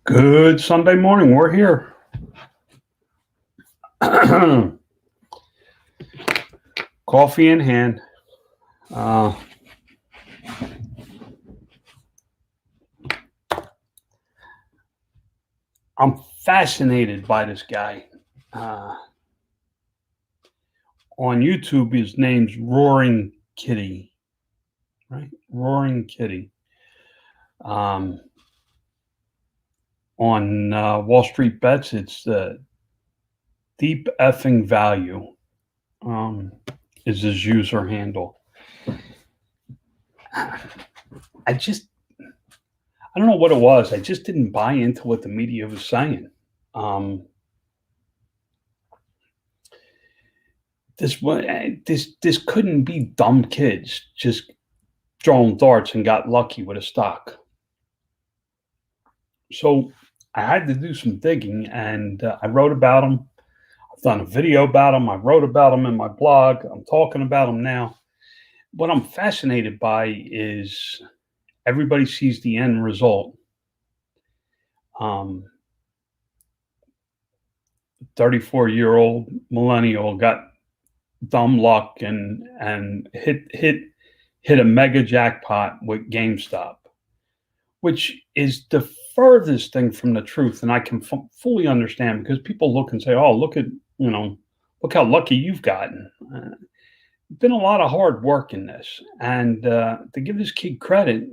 Good Sunday morning. We're here. Coffee in hand. Uh, I'm fascinated by this guy. Uh, on YouTube, his name's Roaring Kitty, right? Roaring Kitty. Um, on Wall Street Bets, it's Deep Effing Value is his user handle. I don't know what it was. I just didn't buy into what the media was saying. This couldn't be dumb kids just throwing darts and got lucky with a stock. So I had to do some digging, and I wrote about them. I've done a video about them. I wrote about them in my blog. I'm talking about them now. What I'm fascinated by is everybody sees the end result. 34-year-old millennial got dumb luck and hit a mega jackpot with GameStop, which is the furthest thing from the truth. And I can fully understand, because people look and say, "Oh, look how lucky you've gotten." Been a lot of hard work in this, and to give this kid credit,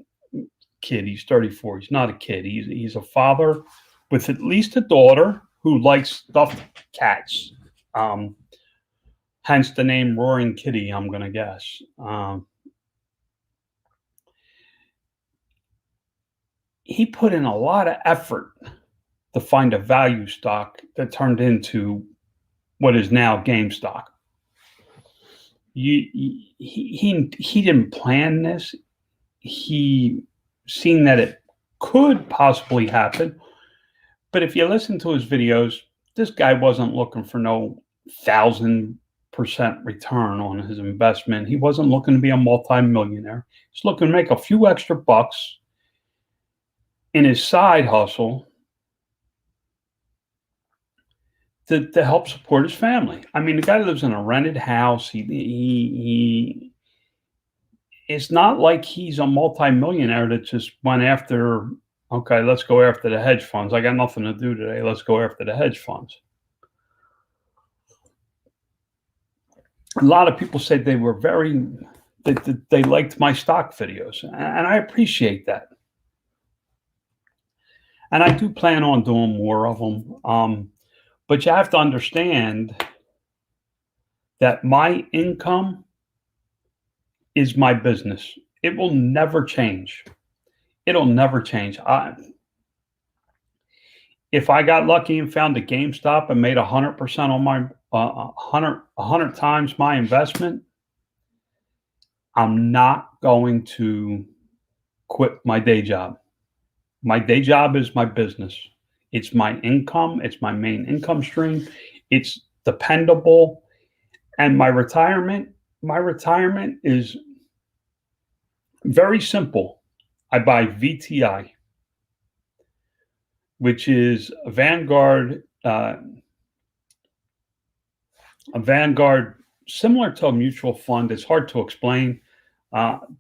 he's 34. He's not a kid. He's a father with at least a daughter who likes stuffed cats. Hence the name Roaring Kitty, I'm going to guess. He put in a lot of effort to find a value stock that turned into what is now GameStop. He didn't plan this. He seen that it could possibly happen. But if you listen to his videos, this guy wasn't looking for no 1,000% return on his investment. He wasn't looking to be a multimillionaire. He's looking to make a few extra bucks in his side hustle to help support his family. I mean, the guy lives in a rented house. It's not like he's a multimillionaire that just went after, okay, let's go after the hedge funds. I got nothing to do today. Let's go after the hedge funds. A lot of people said they liked my stock videos, and I appreciate that. And I do plan on doing more of them. But you have to understand that my income is my business. It will never change. It'll never change. If I got lucky and found a GameStop and made 100% on my 100 times my investment, I'm not going to quit my day job. My day job is my business. It's my income. It's my main income stream. It's dependable. And my retirement is very simple. I buy VTI, which is a Vanguard similar to a mutual fund. It's hard to explain.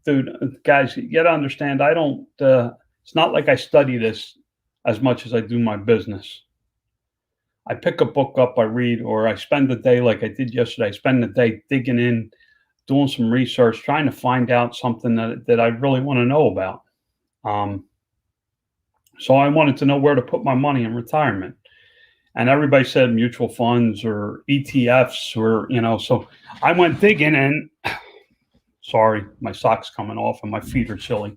Dude, guys, you got to understand, it's not like I study this as much as I do my business. I pick a book up, I read, or I spend the day like I did yesterday. I spend the day digging in, doing some research, trying to find out something that I really want to know about. So I wanted to know where to put my money in retirement. And everybody said mutual funds or ETFs so I went digging, and sorry, my sock's coming off and my feet are chilly.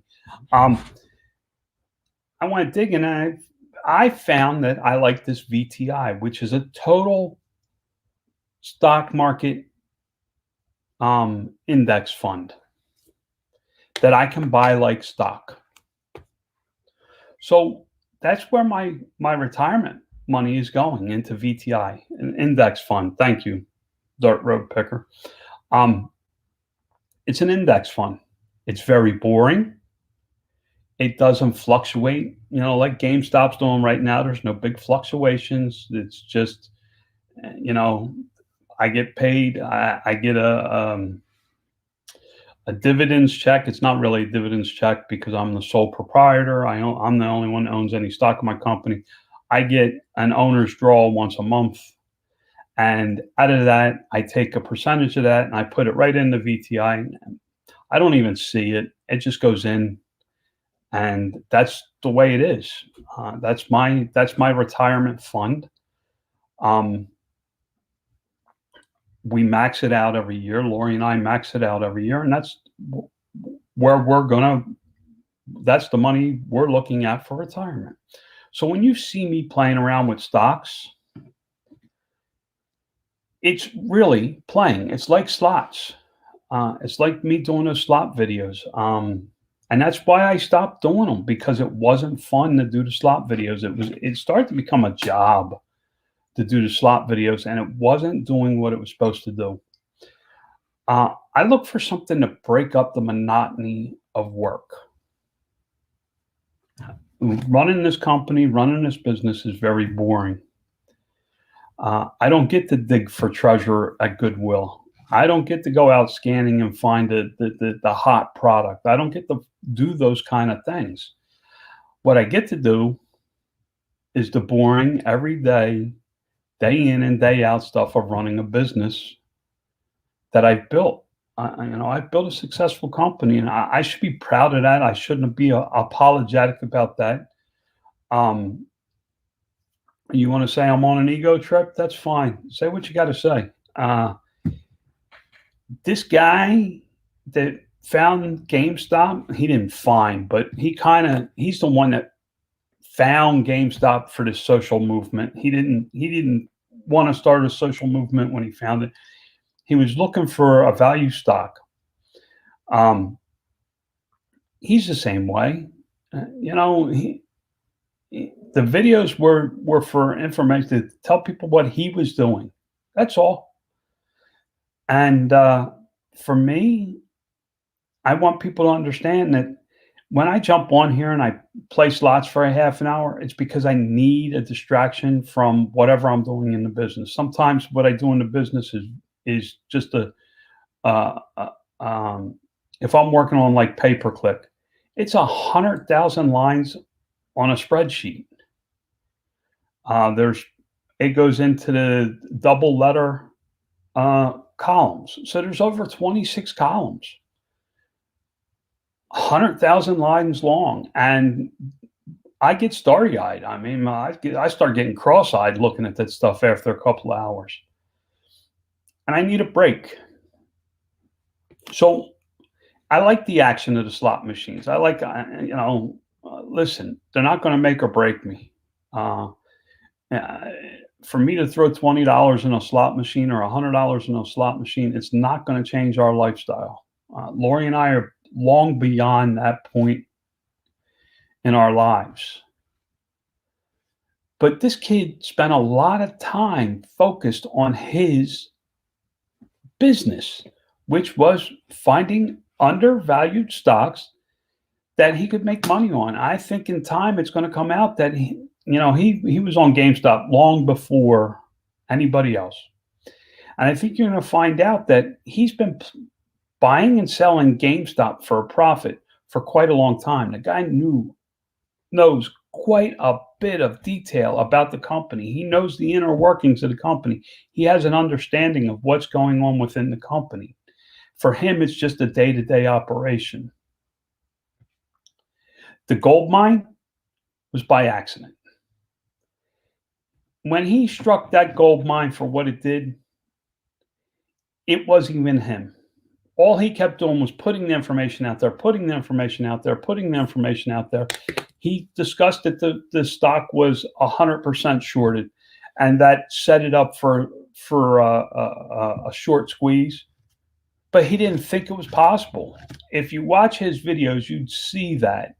I went digging, and I found that I like this VTI, which is a total stock market index fund that I can buy like stock. So that's where my retirement money is going, into VTI, an index fund. Thank you, Dirt Road Picker. It's an index fund. It's very boring. It doesn't fluctuate, like GameStop's doing right now. There's no big fluctuations. It's just, you know, I get paid. I get a dividends check. It's not really a dividends check because I'm the sole proprietor. I'm the only one that owns any stock in my company. I get an owner's draw once a month. And out of that, I take a percentage of that and I put it right in the VTI. I don't even see it. It just goes in, and that's the way it is. That's my retirement fund. Um, we max it out every year. Lori and I max it out every year, and that's where we're gonna. That's the money we're looking at for retirement. So when you see me playing around with stocks, it's really playing. It's like slots. It's like me doing those slot videos. And that's why I stopped doing them, because it wasn't fun to do the slot videos. It started to become a job to do the slot videos, and it wasn't doing what it was supposed to do. I look for something to break up the monotony of work. Running this company, running this business is very boring. I don't get to dig for treasure at Goodwill. I don't get to go out scanning and find the hot product. I don't get to do those kind of things. What I get to do is the boring, everyday, day in and day out stuff of running a business that I've built. I've built a successful company, and I should be proud of that. I shouldn't be apologetic about that. You want to say I'm on an ego trip? That's fine. Say what you got to say. This guy that found GameStop, he didn't find, but he's the one that found GameStop for this social movement. He didn't want to start a social movement when he found it. He was looking for a value stock. He's the same way. The videos were for information, to tell people what he was doing. That's all. And for me, I want people to understand that when I jump on here and I play slots for a half an hour, it's because I need a distraction from whatever I'm doing in the business. Sometimes what I do in the business is just uh, uh, if I'm working on like pay per click, it's 100,000 lines on a spreadsheet. It goes into the double letter columns. So there's over 26 columns, 100,000 lines long. And I get starry eyed. I mean, I start getting cross eyed looking at that stuff after a couple of hours. And I need a break. So I like the action of the slot machines. I like, listen, they're not going to make or break me. For me to throw $20 in a slot machine or $100 in a slot machine, it's not going to change our lifestyle. Lori and I are long beyond that point in our lives. But this kid spent a lot of time focused on his business, which was finding undervalued stocks that he could make money on. I think in time it's going to come out that he was on GameStop long before anybody else. And I think you're going to find out that he's been buying and selling GameStop for a profit for quite a long time. The guy knows quite a bit of detail about the company. He knows the inner workings of the company. He has an understanding of what's going on within the company. For him, it's just a day-to-day operation. The gold mine was by accident. When he struck that gold mine for what it did, it wasn't even him. All he kept doing was putting the information out there, putting the information out there, putting the information out there. He discussed that the stock was 100% shorted, and that set it up for a short squeeze. But he didn't think it was possible. If you watch his videos, you'd see that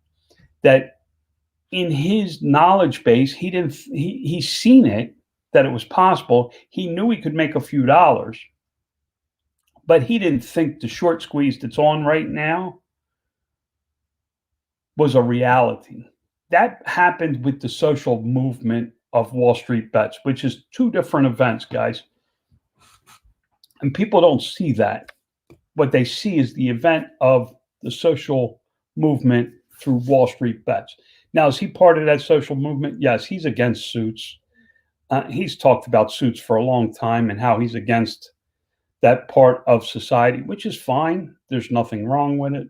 in his knowledge base, he's seen it, that it was possible. He knew he could make a few dollars, but he didn't think the short squeeze that's on right now was a reality. That happened with the social movement of Wall Street Bets, which is two different events, guys. And people don't see that. What they see is the event of the social movement through Wall Street Bets. Now, is he part of that social movement? Yes, he's against suits. He's talked about suits for a long time and how he's against that part of society, which is fine. There's nothing wrong with it.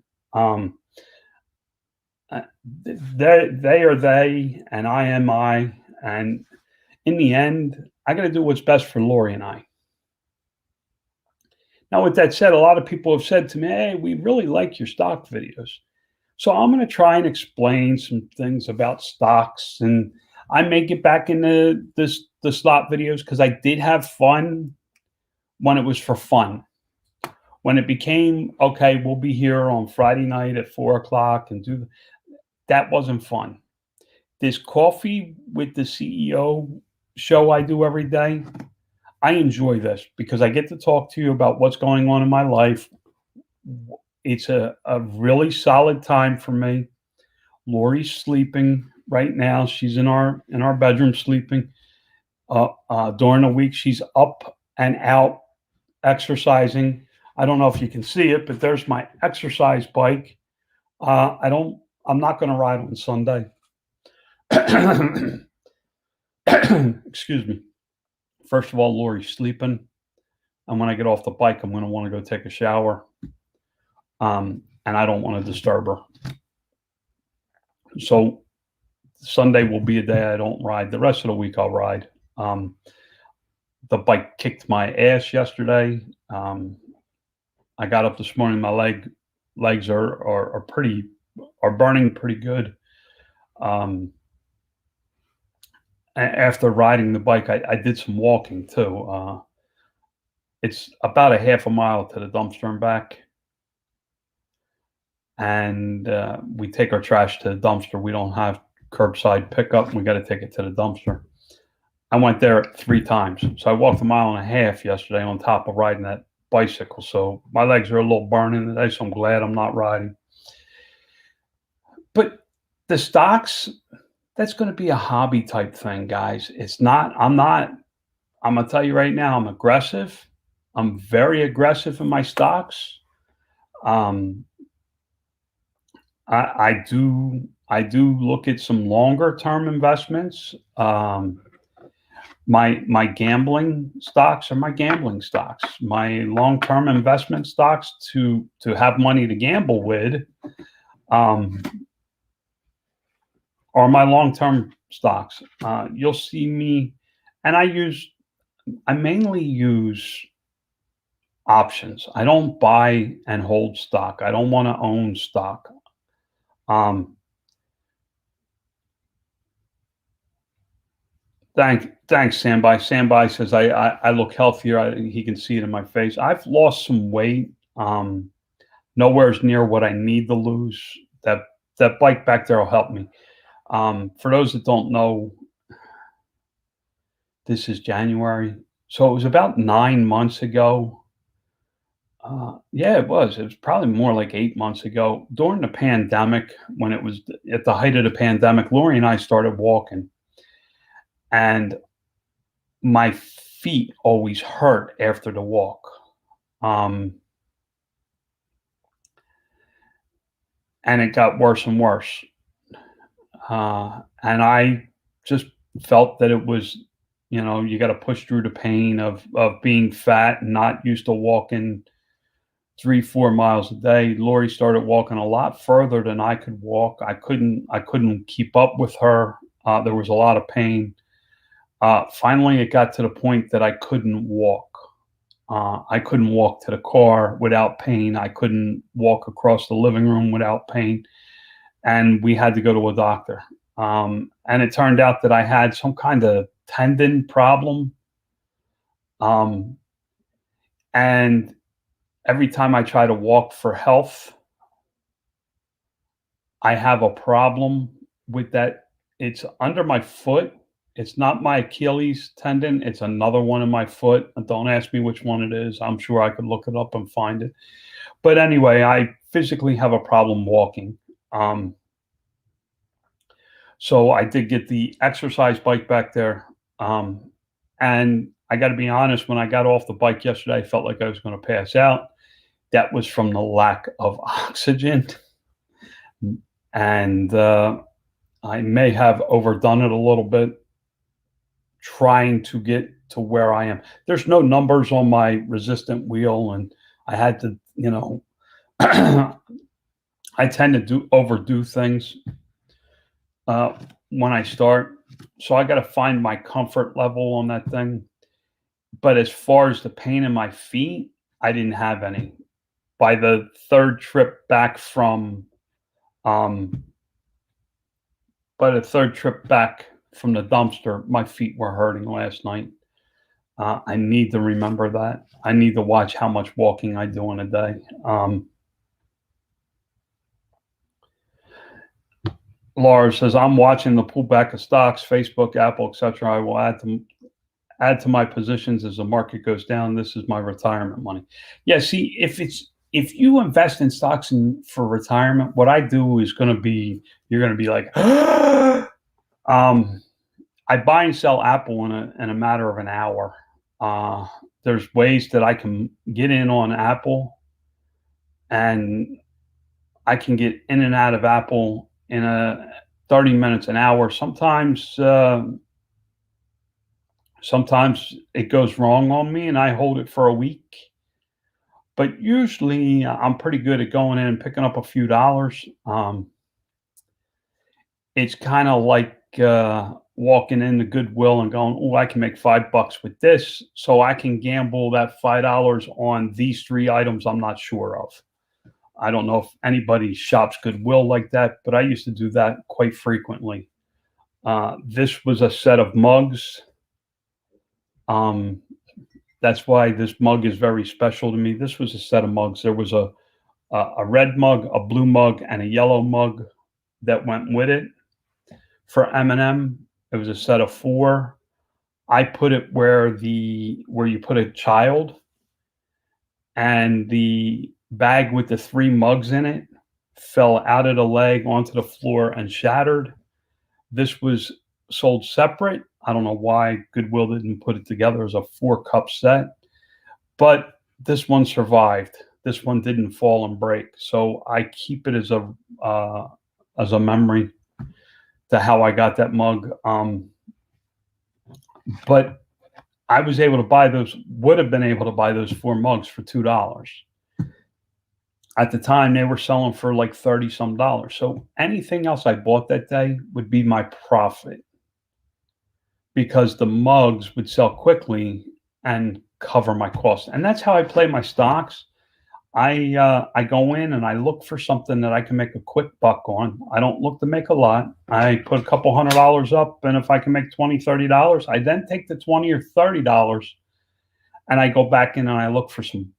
They are they, and I am I. And in the end, I got to do what's best for Lori and I. Now, with that said, a lot of people have said to me, hey, we really like your stock videos. So I'm going to try and explain some things about stocks, and I may get back into the slot videos because I did have fun when it was for fun. When it became, okay, we'll be here on Friday night at 4 o'clock and do that, wasn't fun. This coffee with the CEO show I do every day, I enjoy this because I get to talk to you about what's going on in my life. It's a really solid time for me. Lori's sleeping right now. She's in our bedroom sleeping. During the week, she's up and out exercising. I don't know if you can see it, but there's my exercise bike. I'm not going to ride on Sunday. Excuse me. First of all, Lori's sleeping. And when I get off the bike, I'm going to want to go take a shower. And I don't want to disturb her. So Sunday will be a day I don't ride. The rest of the week I'll ride. The bike kicked my ass yesterday. I got up this morning. My legs are burning pretty good. After riding the bike, I did some walking too. It's about a half a mile to the dumpster and back. And we take our trash to the dumpster. We don't have curbside pickup. We got to take it to the dumpster. I went there 3 times. So I walked 1.5 miles yesterday on top of riding that bicycle. So my legs are a little burning today, so I'm glad I'm not riding. But the stocks, that's going to be a hobby type thing, guys. I'm going to tell you right now, I'm aggressive. I'm very aggressive in my stocks. I do look at some longer term investments. My gambling stocks are my gambling stocks. My long term investment stocks to have money to gamble with are my long term stocks. You'll see me, and I mainly use options. I don't buy and hold stock. I don't want to own stock. Thanks, Sambai. Sambai says I look healthier. He can see it in my face. I've lost some weight. Nowhere's near what I need to lose. That bike back there will help me. For those that don't know, this is January, so it was about 9 months ago. Yeah, it was. It was probably more like 8 months ago during the pandemic, when it was at the height of the pandemic. Lori and I started walking, and my feet always hurt after the walk. And it got worse and worse. And I just felt that it was, you got to push through the pain of being fat and not used to walking 3-4 miles a day. Lori started walking a lot further than I could walk. I couldn't keep up with her. There was a lot of pain. Finally, it got to the point that I couldn't walk. I couldn't walk to the car without pain. I couldn't walk across the living room without pain. And we had to go to a doctor. And it turned out that I had some kind of tendon problem. And every time I try to walk for health, I have a problem with that. It's under my foot. It's not my Achilles tendon. It's another one in my foot. And don't ask me which one it is. I'm sure I could look it up and find it. But anyway, I physically have a problem walking. So I did get the exercise bike back there. And I got to be honest, when I got off the bike yesterday, I felt like I was going to pass out. That was from the lack of oxygen. And I may have overdone it a little bit trying to get to where I am. There's no numbers on my resistant wheel, and I had to, I tend to overdo things when I start. So I got to find my comfort level on that thing. But as far as the pain in my feet, I didn't have any. By the third trip back um, the dumpster, my feet were hurting last night. I need to remember that. I need to watch how much walking I do in a day. Laura says, I'm watching the pullback of stocks, Facebook, Apple, etc. I will add to my positions as the market goes down. This is my retirement money. Yeah, see, if you invest in stocks for retirement, what I do is going to be, you're going to be like, I buy and sell Apple in a matter of an hour. There's ways that I can get in on Apple, and I can get in and out of Apple in 30 minutes, an hour. Sometimes it goes wrong on me and I hold it for a week. But usually I'm pretty good at going in and picking up a few dollars. It's kind of like walking into Goodwill and going, oh, I can make $5 with this. So I can gamble that $5 on these 3 items I'm not sure of. I don't know if anybody shops Goodwill like that, but I used to do that quite frequently. This was a set of mugs. That's why this mug is very special to me. This was a set of mugs. There was a red mug, a blue mug, and a yellow mug that went with it. For M&M, it was a set of 4. I put it where you put a child, and the bag with the 3 mugs in it fell out of the leg onto the floor and shattered. This was sold separate. I don't know why Goodwill didn't put it together as a 4-cup set, but this one survived. This one didn't fall and break. So I keep it as a memory to how I got that mug. But I was able to would have been able to buy those 4 mugs for $2. At the time, they were selling for like 30 some dollars. So anything else I bought that day would be my profit, because the mugs would sell quickly and cover my costs. And that's how I play my stocks. I go in and I look for something that I can make a quick buck on. I don't look to make a lot. I put a couple $100 up, and if I can make $20, $30, I then take the $20 or $30 and I go back in and I look for some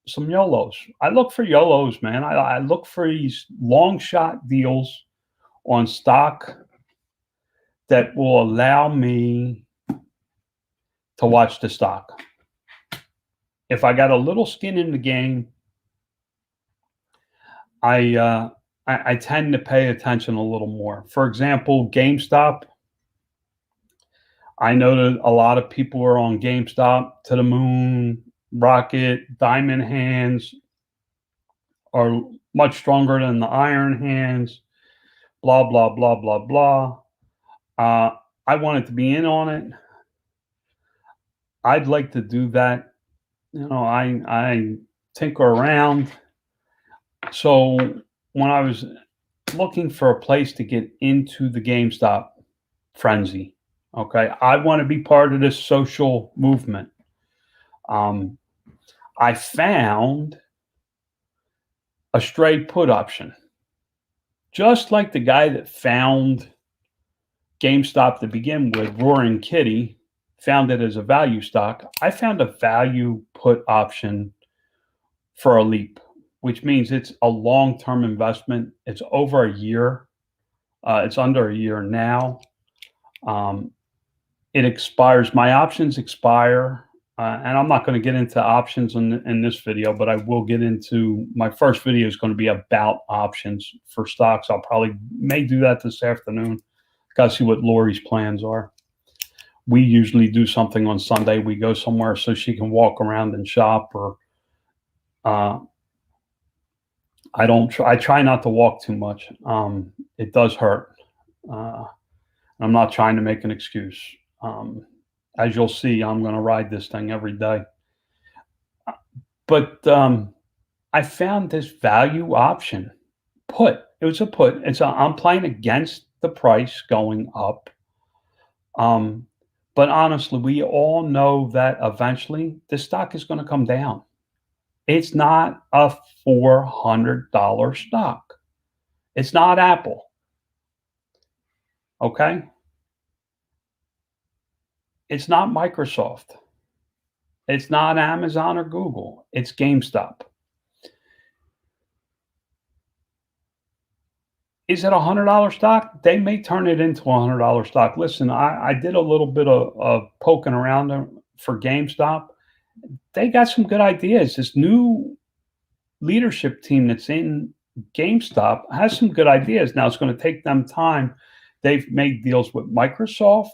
YOLOs. I look for YOLOs, man. I look for these long shot deals on stock that will allow me to watch the stock. If I got a little skin in the game, I tend to pay attention a little more. For example, GameStop. I know that a lot of people are on GameStop to the moon, rocket, diamond hands are much stronger than the iron hands, blah, blah, blah, blah, blah. I wanted to be in on it. I'd like to do that. I tinker around. So when I was looking for a place to get into the GameStop frenzy, okay, I want to be part of this social movement. I found a straight put option. Just like the guy that found GameStop to begin with, Roaring Kitty, found it as a value stock. I found a value put option for a leap, which means it's a long-term investment. It's over a year. It's under a year now. It expires. My options expire. And I'm not going to get into options in this video, but I will get into, my first video is going to be about options for stocks. May do that this afternoon. Got to see what Lori's plans are. We usually do something on Sunday. We go somewhere so she can walk around and shop, or uh, I don't. I try not to walk too much. It does hurt. Uh, I'm not trying to make an excuse. Um, as you'll see, I'm going to ride this thing every day. But I found this value option put. It was a put. I'm playing against the price going up. But honestly, we all know that eventually the stock is going to come down. It's not a $400 stock. It's not Apple. Okay? It's not Microsoft. It's not Amazon or Google. It's GameStop. Is it a $100 stock? They may turn it into a $100 stock. Listen, I did a little bit of poking around for GameStop. They got some good ideas. This new leadership team that's in GameStop has some good ideas. Now, it's going to take them time. They've made deals with Microsoft.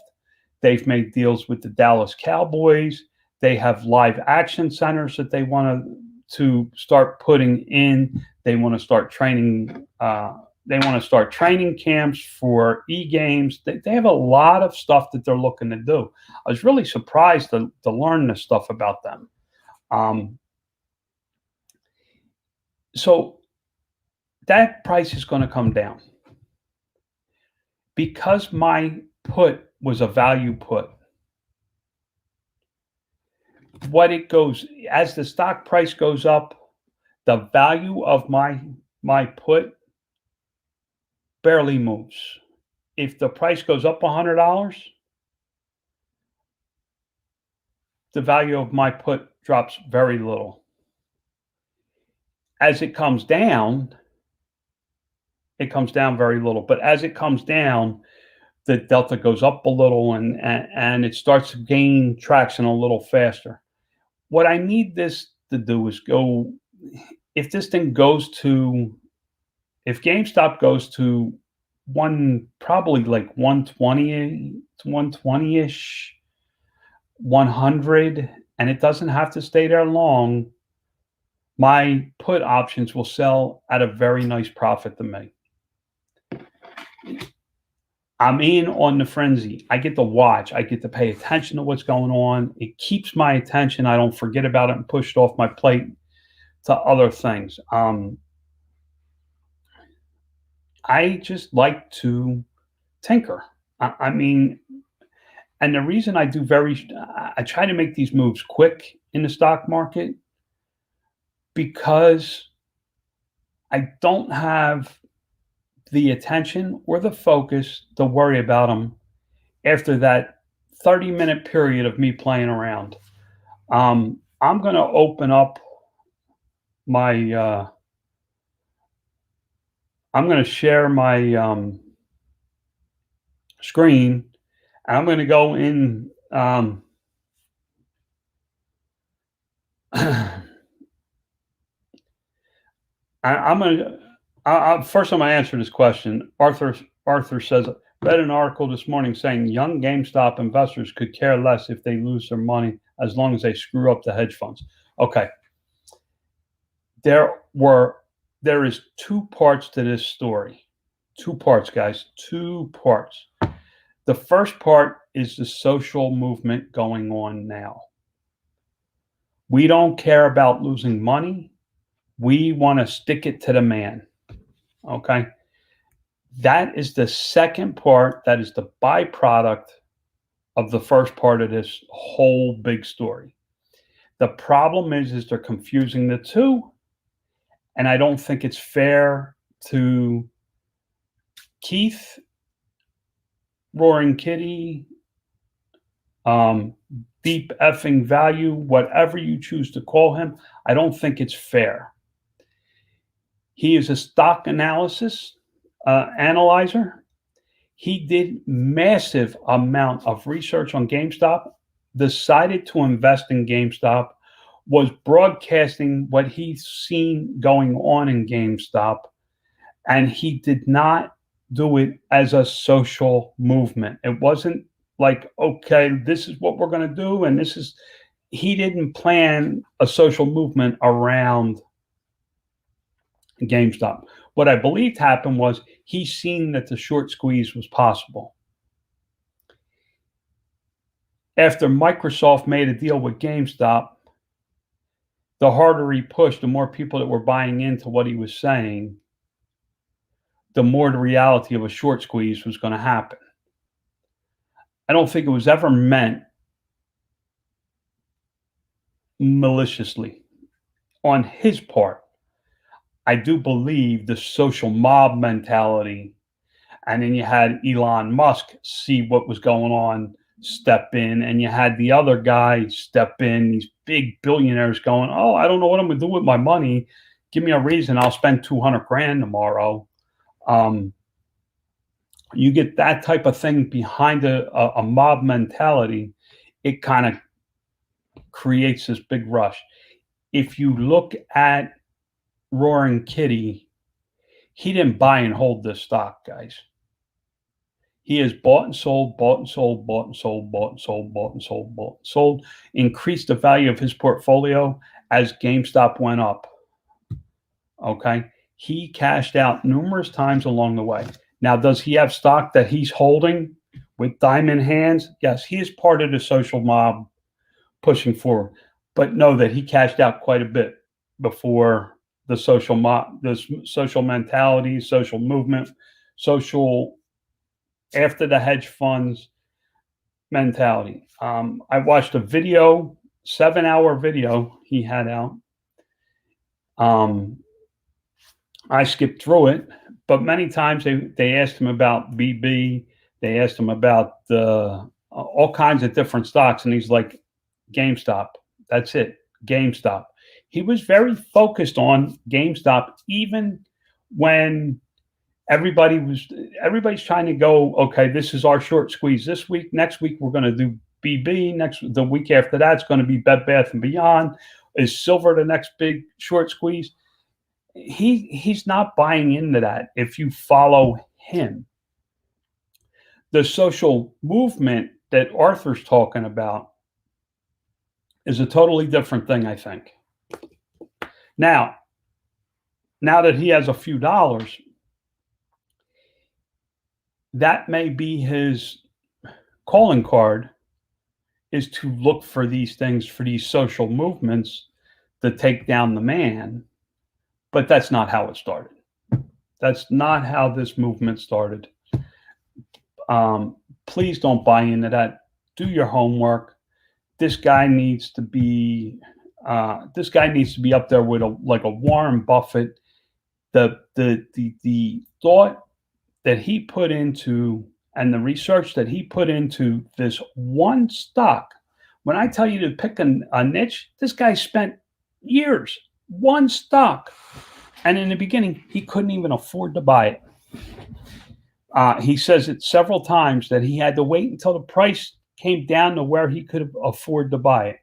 They've made deals with the Dallas Cowboys. They have live action centers that they want to start putting in. They want to start training. They want to start training camps for e-games. They have a lot of stuff that they're looking to do. I was really surprised to learn this stuff about them. So that price is going to come down. Because my put was a value put, as the stock price goes up, the value of my put barely moves. If the price goes up $100, the value of my put drops very little. As it comes down very little. But as it comes down, the delta goes up a little, and it starts to gain traction a little faster. What I need this to do is go, if GameStop goes to probably like 120, 120-ish, 100, and it doesn't have to stay there long, my put options will sell at a very nice profit to me. I'm in on the frenzy. I get to watch. I get to pay attention to what's going on. It keeps my attention. I don't forget about it and push it off my plate to other things. I just like to tinker. I mean, and the reason I try to make these moves quick in the stock market, because I don't have the attention or the focus to worry about them after that 30-minute period of me playing around. I'm going to open up my I'm going to share my screen, and I'm going to go in first I'm going to answer this question. Arthur says, read an article this morning saying young GameStop investors could care less if they lose their money as long as they screw up the hedge funds. Okay. There is two parts to this story. Two parts, guys. Two parts. The first part is the social movement going on now. We don't care about losing money. We want to stick it to the man. Okay? That is the second part. That is the byproduct of the first part of this whole big story. The problem is they're confusing the two, and I don't think it's fair to Keith, Roaring Kitty, Deep Effing Value, whatever you choose to call him. I don't think it's fair. He is a stock analyzer. He did massive amount of research on GameStop, decided to invest in GameStop, was broadcasting what he's seen going on in GameStop, and he did not do it as a social movement. It wasn't like, okay, this is what we're going to do. And this is, he didn't plan a social movement around GameStop. What I believed happened was he seen that the short squeeze was possible. After Microsoft made a deal with GameStop, the harder he pushed, the more people that were buying into what he was saying, the more the reality of a short squeeze was going to happen. I don't think it was ever meant maliciously on his part. I do believe the social mob mentality, and then you had Elon Musk see what was going on, step in, and you had the other guy step in, these big billionaires going, oh, I don't know what I'm going to do with my money. Give me a reason. I'll spend 200 grand tomorrow. You get that type of thing behind a mob mentality, it kind of creates this big rush. If you look at Roaring Kitty, he didn't buy and hold this stock, guys. He has bought and sold, bought and sold, bought and sold, bought and sold, bought and sold, bought and sold, increased the value of his portfolio as GameStop went up. Okay. He cashed out numerous times along the way. Now, does he have stock that he's holding with diamond hands? Yes, he is part of the social mob pushing forward. But know that he cashed out quite a bit before the social mob, the social mentality, social movement, social after the hedge funds mentality. I watched a video, 7-hour video he had out. I skipped through it, but many times they asked him about BB. They asked him about all kinds of different stocks, and he's like, GameStop. That's it, GameStop. He was very focused on GameStop, even when everybody's trying to go, okay, this is our short squeeze this week. Next week we're going to do BB. The week after that's going to be Bed Bath and Beyond. Is silver the next big short squeeze? He's not buying into that. If you follow him, the social movement that Arthur's talking about is a totally different thing, I think. Now that he has a few dollars, that may be his calling card, is to look for these things, for these social movements to take down the man. But that's not how it started. That's not how this movement started. Please don't buy into that. Do your homework. This guy needs to be up there with like a Warren Buffett. The thought that he put into and the research that he put into this one stock. When I tell you to pick a niche, this guy spent years, one stock. And in the beginning, he couldn't even afford to buy it. He says it several times that he had to wait until the price came down to where he could afford to buy it.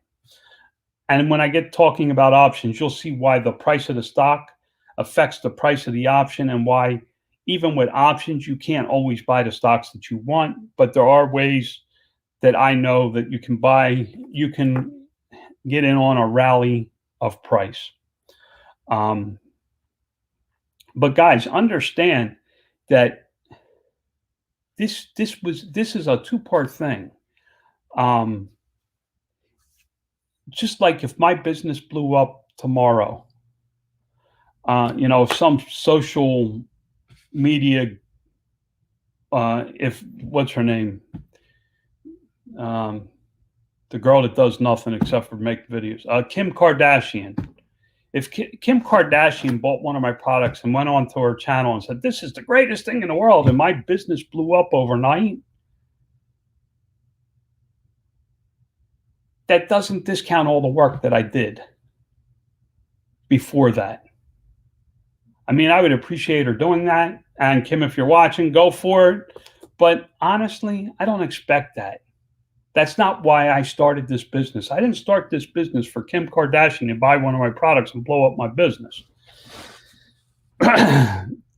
And when I get talking about options, you'll see why the price of the stock affects the price of the option, and why even with options, you can't always buy the stocks that you want. But there are ways that I know that you can get in on a rally of price. But guys, understand that this is a two-part thing. Just like if my business blew up tomorrow, if some social media, if what's her name, the girl that does nothing except for make videos, Kim Kardashian. If Kim Kardashian bought one of my products and went onto her channel and said, this is the greatest thing in the world, and my business blew up overnight, that doesn't discount all the work that I did before that. I mean, I would appreciate her doing that. And Kim, if you're watching, go for it. But honestly, I don't expect that. That's not why I started this business. I didn't start this business for Kim Kardashian to buy one of my products and blow up my business.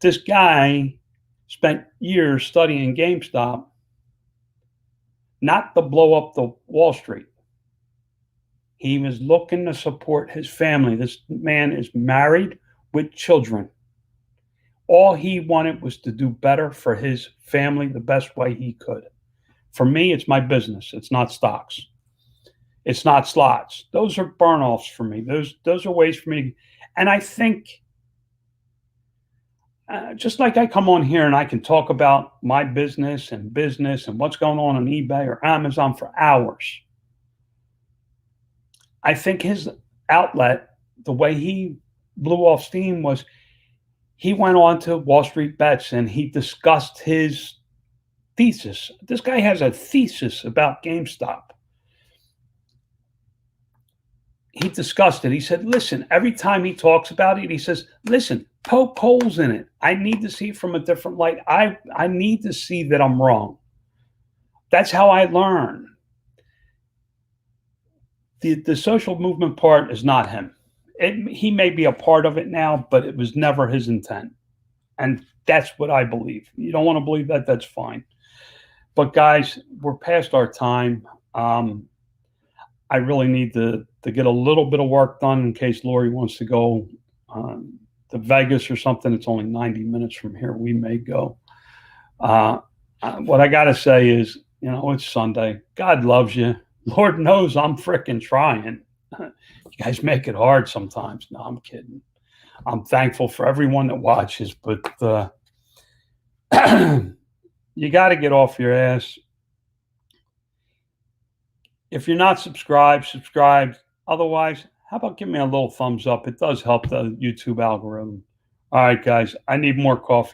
This guy spent years studying GameStop, not to blow up the Wall Street. He was looking to support his family. This man is married with children. All he wanted was to do better for his family the best way he could. For me, it's my business. It's not stocks. It's not slots. Those are burn-offs for me. Those are ways for me. And I think just like I come on here and I can talk about my business and what's going on eBay or Amazon for hours. I think his outlet, the way he blew off steam was he went on to Wall Street Bets and he discussed his thesis. This guy has a thesis about GameStop. He discussed it. He said, listen, every time he talks about it, he says, listen, poke holes in it. I need to see it from a different light. I need to see that I'm wrong. That's how I learn. The social movement part is not him. He may be a part of it now, but it was never his intent. And that's what I believe. You don't want to believe that, that's fine. But guys, we're past our time. I really need to get a little bit of work done in case Lori wants to go to Vegas or something. It's only 90 minutes from here. We may go. What I got to say is, it's Sunday. God loves you. Lord knows I'm freaking trying. You guys make it hard sometimes. No, I'm kidding. I'm thankful for everyone that watches, but you got to get off your ass. If you're not subscribed, subscribe. Otherwise, how about give me a little thumbs up? It does help the YouTube algorithm. All right, guys, I need more coffee.